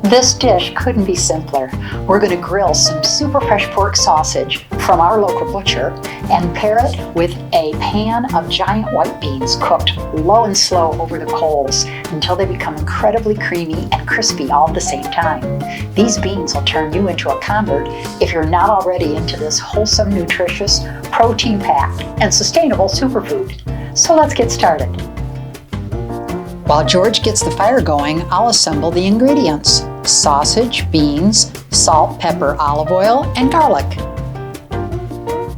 This dish couldn't be simpler. We're going to grill some super fresh pork sausage from our local butcher and pair it with a pan of giant white beans cooked low and slow over the coals until they become incredibly creamy and crispy all at the same time. These beans will turn you into a convert if you're not already into this wholesome, nutritious, protein-packed, and sustainable superfood. So let's get started. While George gets the fire going, I'll assemble the ingredients: sausage, beans, salt, pepper, olive oil, and garlic.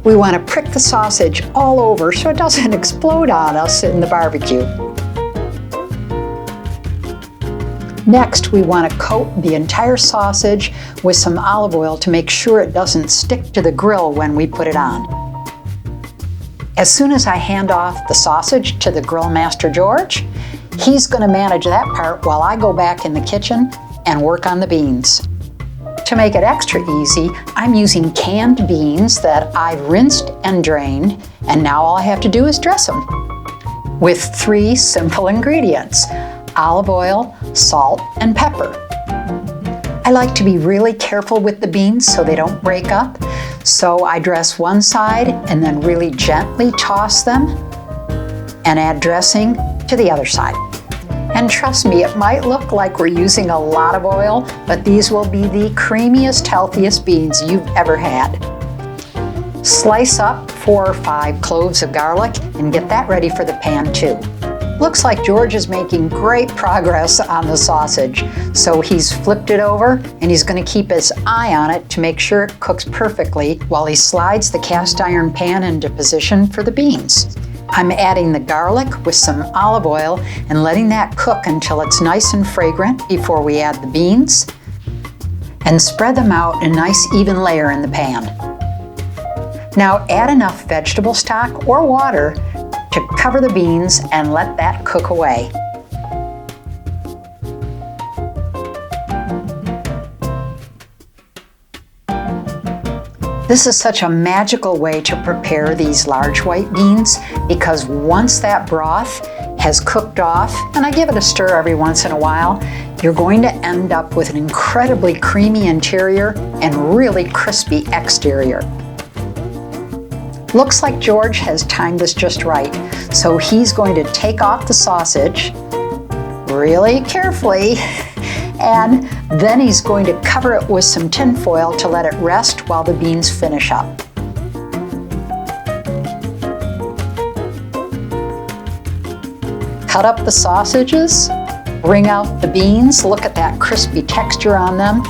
We want to prick the sausage all over so it doesn't explode on us in the barbecue. Next, we want to coat the entire sausage with some olive oil to make sure it doesn't stick to the grill when we put it on. As soon as I hand off the sausage to the grill master George, he's going to manage that part while I go back in the kitchen and work on the beans. To make it extra easy, I'm using canned beans that I've rinsed and drained, and now all I have to do is dress them with 3 simple ingredients: olive oil, salt, and pepper. I like to be really careful with the beans so they don't break up, so I dress one side and then really gently toss them and add dressing to the other side. And trust me, it might look like we're using a lot of oil, but these will be the creamiest, healthiest beans you've ever had. Slice up 4 or 5 cloves of garlic and get that ready for the pan too. Looks like George is making great progress on the sausage, so he's flipped it over and he's going to keep his eye on it to make sure it cooks perfectly while he slides the cast iron pan into position for the beans. I'm adding the garlic with some olive oil and letting that cook until it's nice and fragrant before we add the beans, and spread them out in a nice even layer in the pan. Now add enough vegetable stock or water to cover the beans and let that cook away. This is such a magical way to prepare these large white beans, because once that broth has cooked off, and I give it a stir every once in a while, you're going to end up with an incredibly creamy interior and really crispy exterior. Looks like George has timed this just right, so he's going to take off the sausage really carefully, and then he's going to cover it with some tin foil to let it rest while the beans finish up. Cut up the sausages, wring out the beans, look at that crispy texture on them,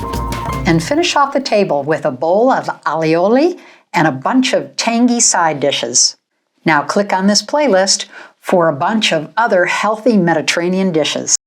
and finish off the table with a bowl of alioli and a bunch of tangy side dishes. Now click on this playlist for a bunch of other healthy Mediterranean dishes.